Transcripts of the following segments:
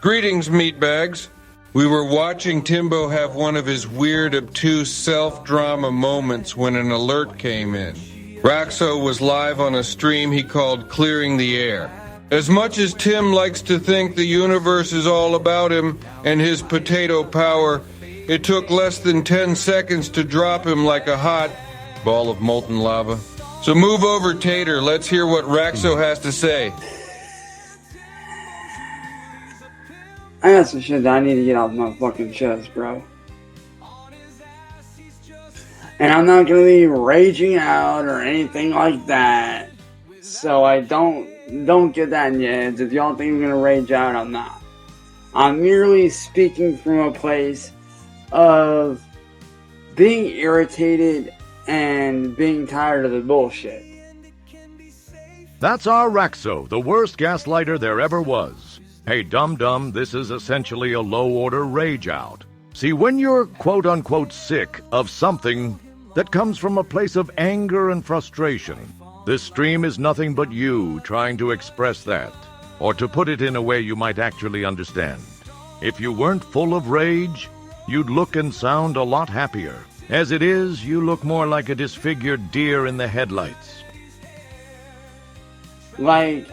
Greetings, meatbags. We were watching Timbo have one of his weird, obtuse self-drama moments when an alert came in. Raxo was live on a stream he called Clearing the Air. As much as Tim likes to think the universe is all about him and his potato power, it took less than 10 seconds to drop him like a hot ball of molten lava. So move over, Tater. Let's hear what Raxo has to say. I got some shit that I need to get off my fucking chest, bro. And I'm not gonna be raging out or anything like that. So I don't get that in your heads. If y'all think I'm gonna rage out, I'm not. I'm merely speaking from a place of being irritated and being tired of the bullshit. That's our Raxo, the worst gaslighter there ever was. Hey, dum-dum, this is essentially a low-order rage-out. See, when you're quote-unquote sick of something that comes from a place of anger and frustration, this stream is nothing but you trying to express that, or to put it in a way you might actually understand. If you weren't full of rage, you'd look and sound a lot happier. As it is, you look more like a disfigured deer in the headlights. Like,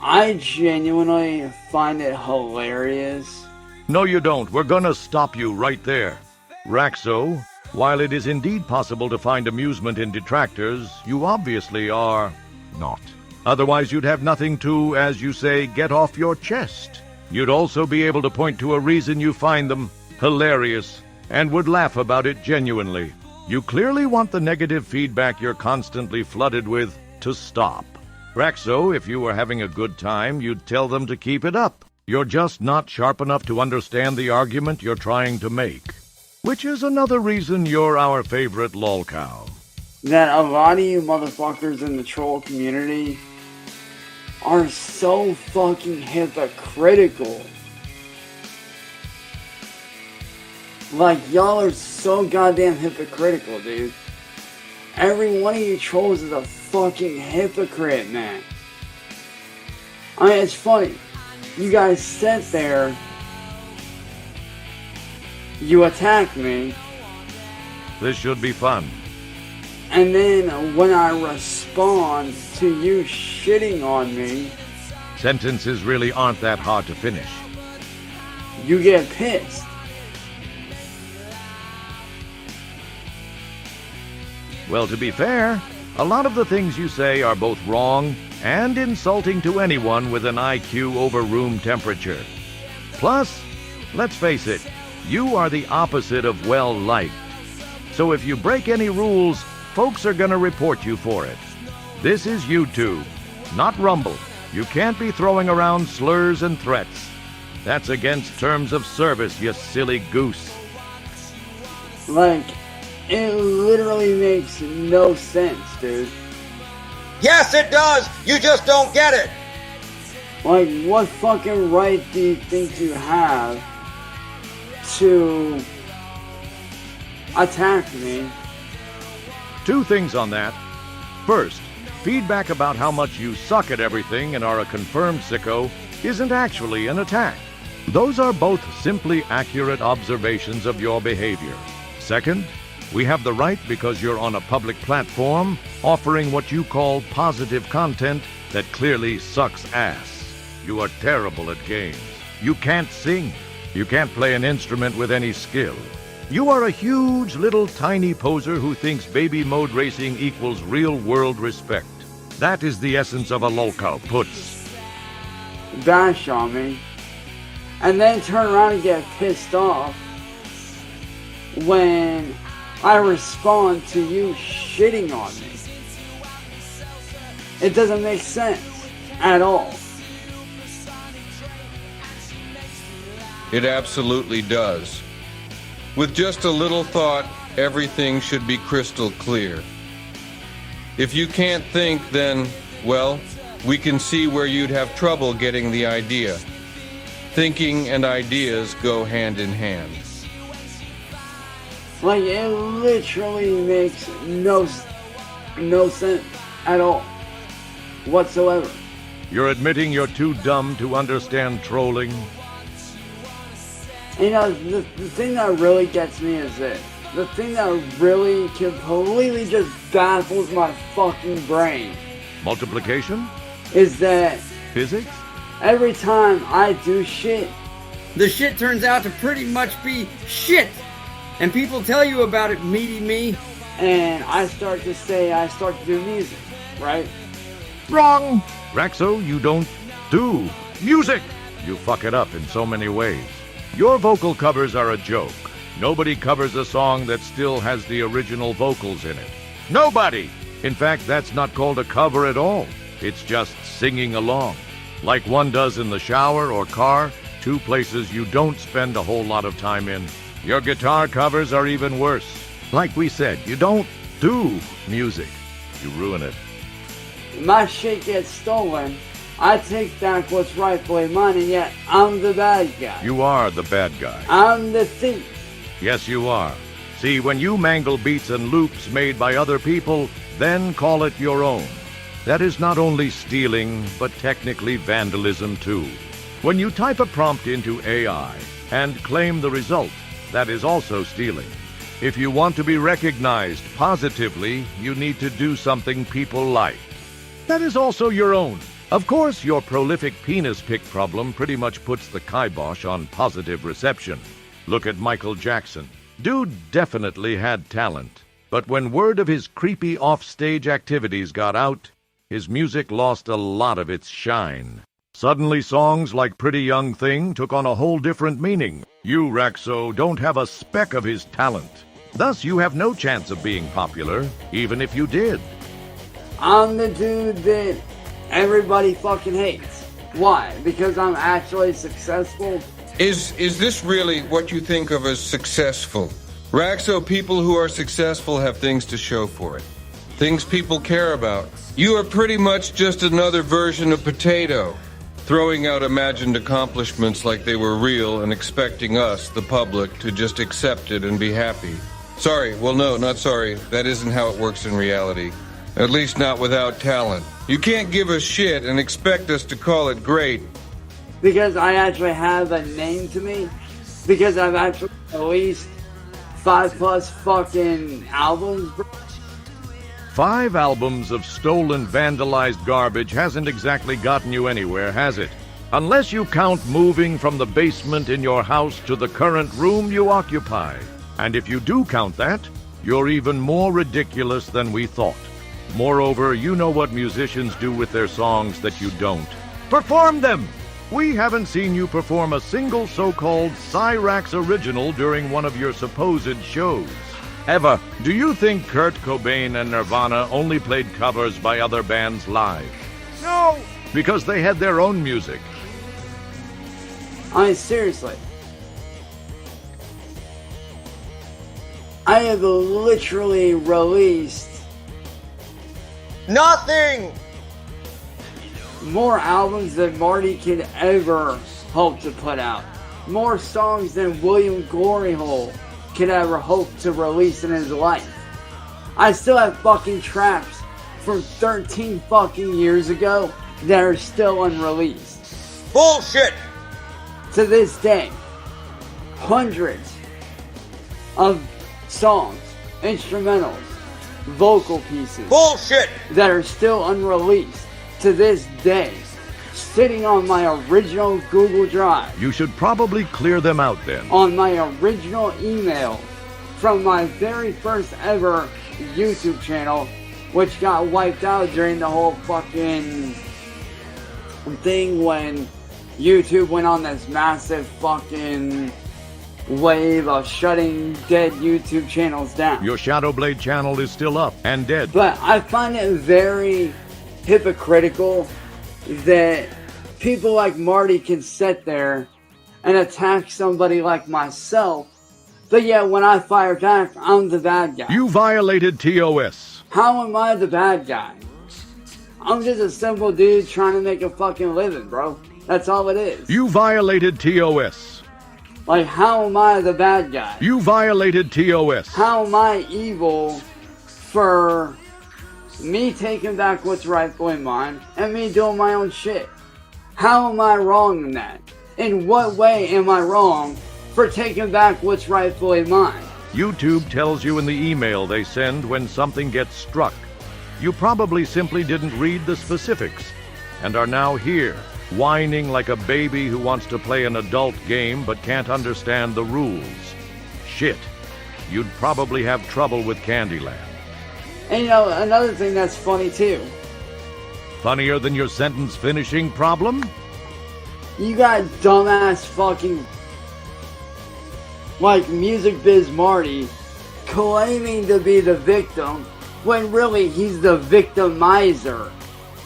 I genuinely find it hilarious. No, you don't. We're gonna stop you right there. Raxo, while it is indeed possible to find amusement in detractors, you obviously are not. Otherwise, you'd have nothing to, as you say, get off your chest. You'd also be able to point to a reason you find them hilarious and would laugh about it genuinely. You clearly want the negative feedback you're constantly flooded with to stop. Raxo, if you were having a good time, you'd tell them to keep it up. You're just not sharp enough to understand the argument you're trying to make. Which is another reason you're our favorite lolcow. That a lot of you motherfuckers in the troll community are so fucking hypocritical. Like, y'all are so goddamn hypocritical, dude. Every one of you trolls is a fucking hypocrite, man. I mean, it's funny. You guys sit there, you attack me, This should be fun. and then when I respond to you shitting on me, Sentences really aren't that hard to finish. you get pissed. Well, to be fair, a lot of the things you say are both wrong and insulting to anyone with an IQ over room temperature. Plus, let's face it, you are the opposite of well-liked. So if you break any rules, folks are gonna report you for it. This is YouTube, not Rumble. You can't be throwing around slurs and threats. That's against terms of service, you silly goose. Like, it literally makes no sense, dude. Yes, it does! You just don't get it! Like, what fucking right do you think you have to attack me? Two things on that. First, feedback about how much you suck at everything and are a confirmed sicko isn't actually an attack. Those are both simply accurate observations of your behavior. Second, we have the right because you're on a public platform offering what you call positive content that clearly sucks ass. You are terrible at games. You can't sing. You can't play an instrument with any skill. You are a huge little tiny poser who thinks baby mode racing equals real-world respect. That is the essence of a lolcow, puts. Bash on me, and then turn around and get pissed off when I respond to you shitting on me. It doesn't make sense at all. It absolutely does. With just a little thought, everything should be crystal clear. If you can't think, then, well, we can see where you'd have trouble getting the idea. Thinking and ideas go hand in hand. Like, it literally makes no sense at all whatsoever. You're admitting you're too dumb to understand trolling? You know, the thing that really gets me is this. The thing that really completely just baffles my fucking brain Multiplication? is that Physics? every time I do shit, the shit turns out to pretty much be shit. And people tell you about it, meaty me. and I start to do music, right? Wrong! Raxo, you don't do music! You fuck it up in so many ways. Your vocal covers are a joke. Nobody covers a song that still has the original vocals in it. Nobody! In fact, that's not called a cover at all. It's just singing along. Like one does in the shower or car, two places you don't spend a whole lot of time in. Your guitar covers are even worse. Like we said, you don't do music. You ruin it. My shit gets stolen, I take back what's rightfully mine, and yet I'm the bad guy. You are the bad guy. I'm the thief. Yes, you are. See, when you mangle beats and loops made by other people, then call it your own. That is not only stealing, but technically vandalism too. When you type a prompt into AI and claim the result, that is also stealing. If you want to be recognized positively, you need to do something people like. That is also your own. Of course, your prolific penis pic problem pretty much puts the kibosh on positive reception. Look at Michael Jackson. Dude definitely had talent. But when word of his creepy off-stage activities got out, his music lost a lot of its shine. Suddenly songs like Pretty Young Thing took on a whole different meaning. You, Raxo, don't have a speck of his talent. Thus, you have no chance of being popular, even if you did. I'm the dude that everybody fucking hates. Why? Because I'm actually successful? Is this really what you think of as successful? Raxo, people who are successful have things to show for it. Things people care about. You are pretty much just another version of Potato, throwing out imagined accomplishments like they were real and expecting us, the public, to just accept it and be happy. Sorry, well no, not sorry. That isn't how it works in reality. At least not without talent. You can't give us shit and expect us to call it great. Because I actually have a name to me? Because I've actually released 5+ fucking albums, bro? 5 albums of stolen, vandalized garbage hasn't exactly gotten you anywhere, has it? Unless you count moving from the basement in your house to the current room you occupy. And if you do count that, you're even more ridiculous than we thought. Moreover, you know what musicians do with their songs that you don't. Perform them! We haven't seen you perform a single so-called Cyraxx original during one of your supposed shows. Ever. Do you think Kurt Cobain and Nirvana only played covers by other bands live? No! Because they had their own music. I mean, seriously. I have literally released Nothing! more albums than Marty could ever hope to put out. More songs than William Gloryhole could ever hope to release in his life. I still have fucking tracks from 13 fucking years ago that are still unreleased. Bullshit! To this day, hundreds of songs, instrumentals, vocal pieces Bullshit! that are still unreleased to this day, sitting on my original Google Drive, You should probably clear them out then. on my original email from my very first ever YouTube channel, which got wiped out during the whole fucking thing when YouTube went on this massive fucking wave of shutting dead YouTube channels down. Your Shadowblade channel is still up and dead. But I find it very hypocritical that people like Marty can sit there and attack somebody like myself, but yet when I fire back, I'm the bad guy. You violated TOS. How am I the bad guy? I'm just a simple dude trying to make a fucking living, bro. That's all it is. You violated TOS. Like, how am I the bad guy? You violated TOS. How am I evil for me taking back what's rightfully mine, and me doing my own shit. How am I wrong in that? In what way am I wrong for taking back what's rightfully mine? YouTube tells you in the email they send when something gets struck. You probably simply didn't read the specifics and are now here, whining like a baby who wants to play an adult game but can't understand the rules. Shit. You'd probably have trouble with Candyland. And you know, another thing that's funny too. Funnier than your sentence finishing problem? You got dumbass fucking like Music Biz Marty claiming to be the victim when really he's the victimizer.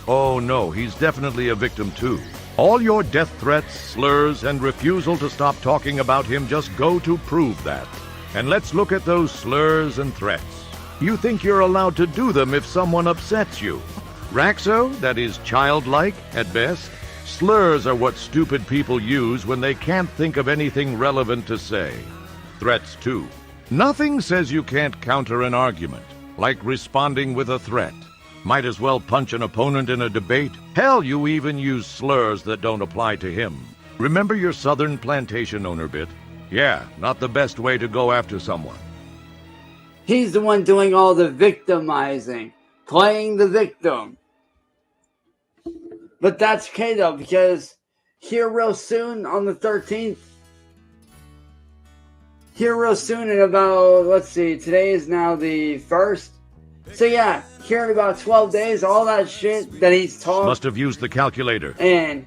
Oh no, he's definitely a victim too. All your death threats, slurs, and refusal to stop talking about him just go to prove that. And let's look at those slurs and threats. You think you're allowed to do them if someone upsets you. Raxo, that is childlike at best. Slurs are what stupid people use when they can't think of anything relevant to say. Threats too. Nothing says you can't counter an argument, like responding with a threat. Might as well punch an opponent in a debate. Hell, you even use slurs that don't apply to him. Remember your southern plantation owner bit? Yeah, not the best way to go after someone. He's the one doing all the victimizing, playing the victim. But that's okay though, because here real soon on the 13th, here real soon in about, let's see, today is now the 1st. So yeah, here in about 12 days, all that shit that he's taught. Must have used the calculator. And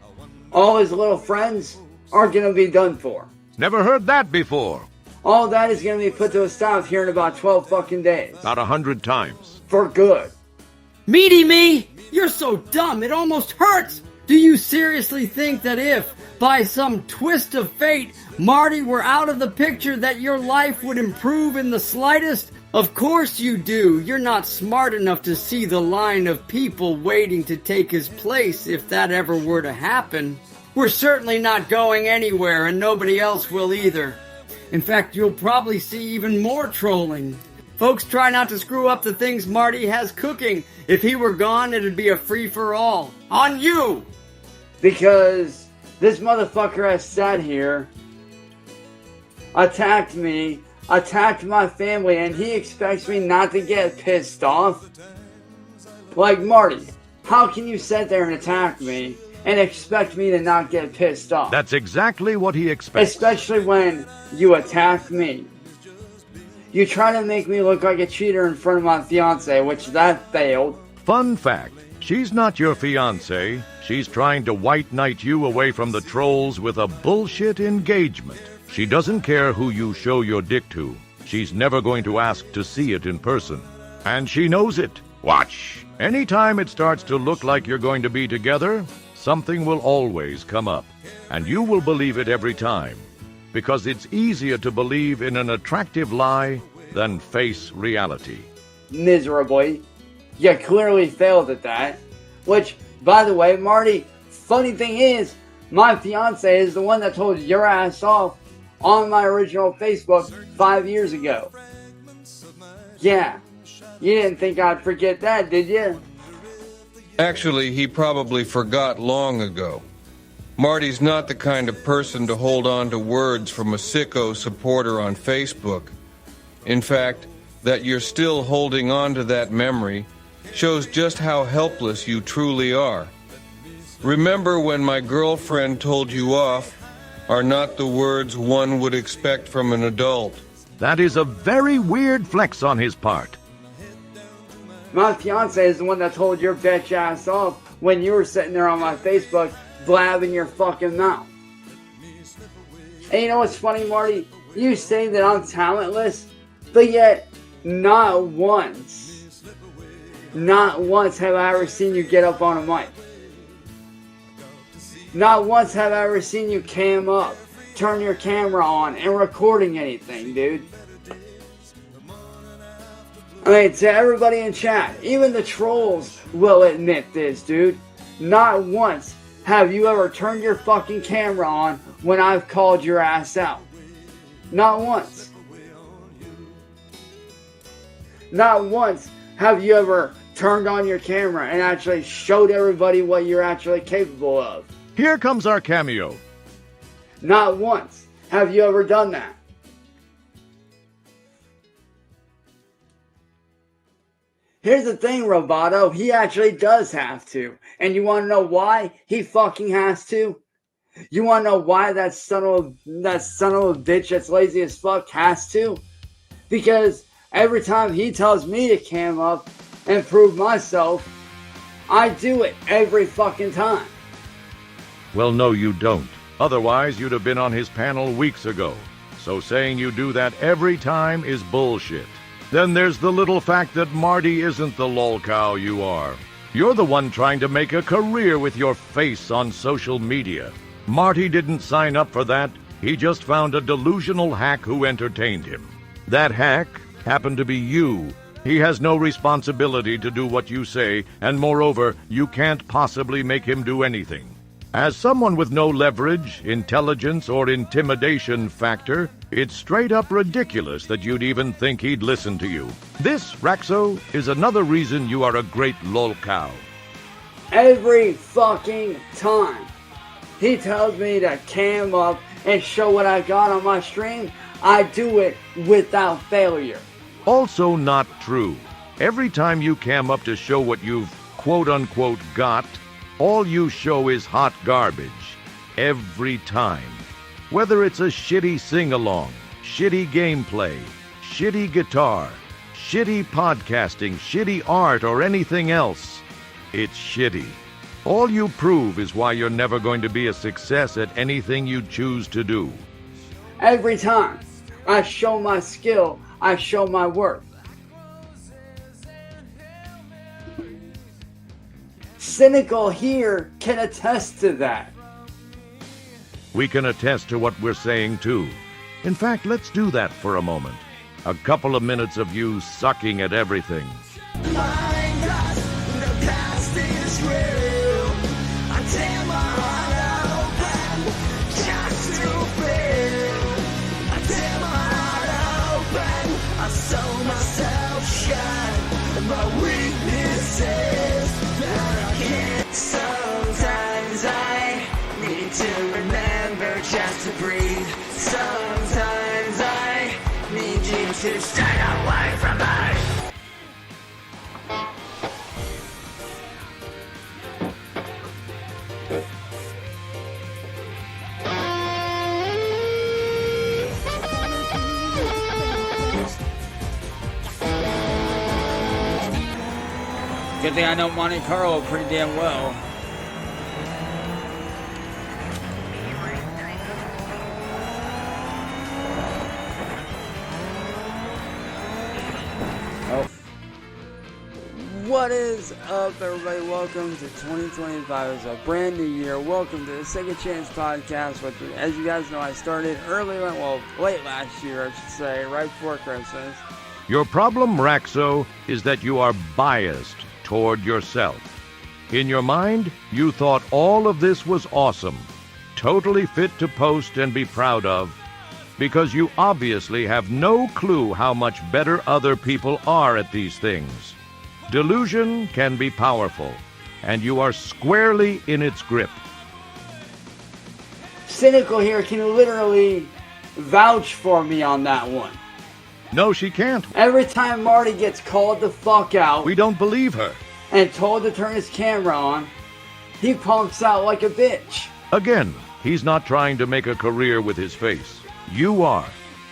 all his little friends are going to be done for. Never heard that before. All that is going to be put to a stop here in about 12 fucking days. About 100 times. For good. Meaty me! You're so dumb, it almost hurts! Do you seriously think that if, by some twist of fate, Marty were out of the picture, that your life would improve in the slightest? Of course you do. You're not smart enough to see the line of people waiting to take his place if that ever were to happen. We're certainly not going anywhere, and nobody else will either. In fact, you'll probably see even more trolling. Folks try not to screw up the things Marty has cooking. If he were gone, it'd be a free-for-all. On you! Because this motherfucker has sat here, attacked me, attacked my family, and he expects me not to get pissed off? Like, Marty, how can you sit there and attack me and expect me to not get pissed off? That's exactly what he expects. Especially when you attack me. You try to make me look like a cheater in front of my fiance, which that failed. Fun fact, she's not your fiance. She's trying to white knight you away from the trolls with a bullshit engagement. She doesn't care who you show your dick to. She's never going to ask to see it in person. And she knows it. Watch. Anytime it starts to look like you're going to be together, something will always come up. And you will believe it every time. Because it's easier to believe in an attractive lie than face reality. Miserably. You clearly failed at that. Which, by the way, Marty, funny thing is, my fiance is the one that told your ass off on my original Facebook 5 years ago. Yeah, you didn't think I'd forget that, did you? Actually, he probably forgot long ago. Marty's not the kind of person to hold on to words from a sicko supporter on Facebook. In fact, that you're still holding on to that memory shows just how helpless you truly are. Remember when my girlfriend told you off are not the words one would expect from an adult. That is a very weird flex on his part. My fiance is the one that told your bitch ass off when you were sitting there on my Facebook blabbing your fucking mouth. And you know what's funny, Marty? You say that I'm talentless, but yet not once have I ever seen you get up on a mic. Not once have I ever seen you cam up, turn your camera on, and recording anything, dude. I mean, to everybody in chat, even the trolls will admit this, dude. Not once have you ever turned your fucking camera on when I've called your ass out. Not once. Not once have you ever turned on your camera and actually showed everybody what you're actually capable of. Here comes our cameo. Not once have you ever done that. Here's the thing, Roboto, he actually does have to. And you want to know why he fucking has to? You want to know why that son of a bitch that's lazy as fuck has to? Because every time he tells me to cam up and prove myself, I do it every fucking time. Well, no, you don't. Otherwise, you'd have been on his panel weeks ago. So saying you do that every time is bullshit. Then there's the little fact that Marty isn't the lolcow you are. You're the one trying to make a career with your face on social media. Marty didn't sign up for that. He just found a delusional hack who entertained him. That hack happened to be you. He has no responsibility to do what you say, and moreover, you can't possibly make him do anything. As someone with no leverage, intelligence, or intimidation factor, it's straight up ridiculous that you'd even think he'd listen to you. This, Raxo, is another reason you are a great lolcow. Every fucking time he tells me to cam up and show what I got on my stream, I do it without failure. Also not true. Every time you cam up to show what you've quote-unquote got, all you show is hot garbage. Every time. Whether it's a shitty sing-along, shitty gameplay, shitty guitar, shitty podcasting, shitty art, or anything else, it's shitty. All you prove is why you're never going to be a success at anything you choose to do. Every time I show my skill, I show my worth. Cynical here can attest to that. We can attest to what we're saying, too. In fact, let's do that for a moment. A couple of minutes of you sucking at everything. Sometimes I need to remember just to breathe. Sometimes I need you to stay away from me. Good thing I know Monte Carlo pretty damn well. What is up, everybody? Welcome to 2025. It's a brand new year. Welcome to the Second Chance Podcast, which, as you guys know, I started late last year, I should say, right before Christmas. Your problem, Raxo, is that you are biased toward yourself. In your mind, you thought all of this was awesome, totally fit to post and be proud of, because you obviously have no clue how much better other people are at these things. Delusion can be powerful, and you are squarely in its grip. Cynical here can literally vouch for me on that one. No, she can't. Every time Marty gets called the fuck out, We don't believe her. and told to turn his camera on, he punks out like a bitch. Again, he's not trying to make a career with his face. You are.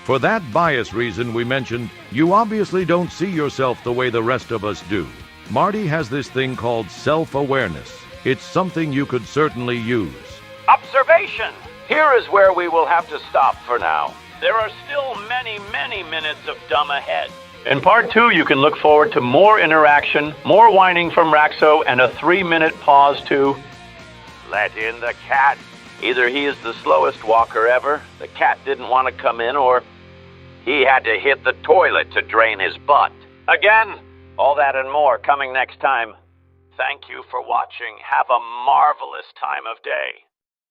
For that bias reason we mentioned, you obviously don't see yourself the way the rest of us do. Marty has this thing called self-awareness. It's something you could certainly use. Observation! Here is where we will have to stop for now. There are still many, many minutes of dumb ahead. In part 2, you can look forward to more interaction, more whining from Raxo, and a 3-minute pause to let in the cat. Either he is the slowest walker ever, the cat didn't want to come in, or he had to hit the toilet to drain his butt. Again, all that and more coming next time. Thank you for watching. Have a marvelous time of day.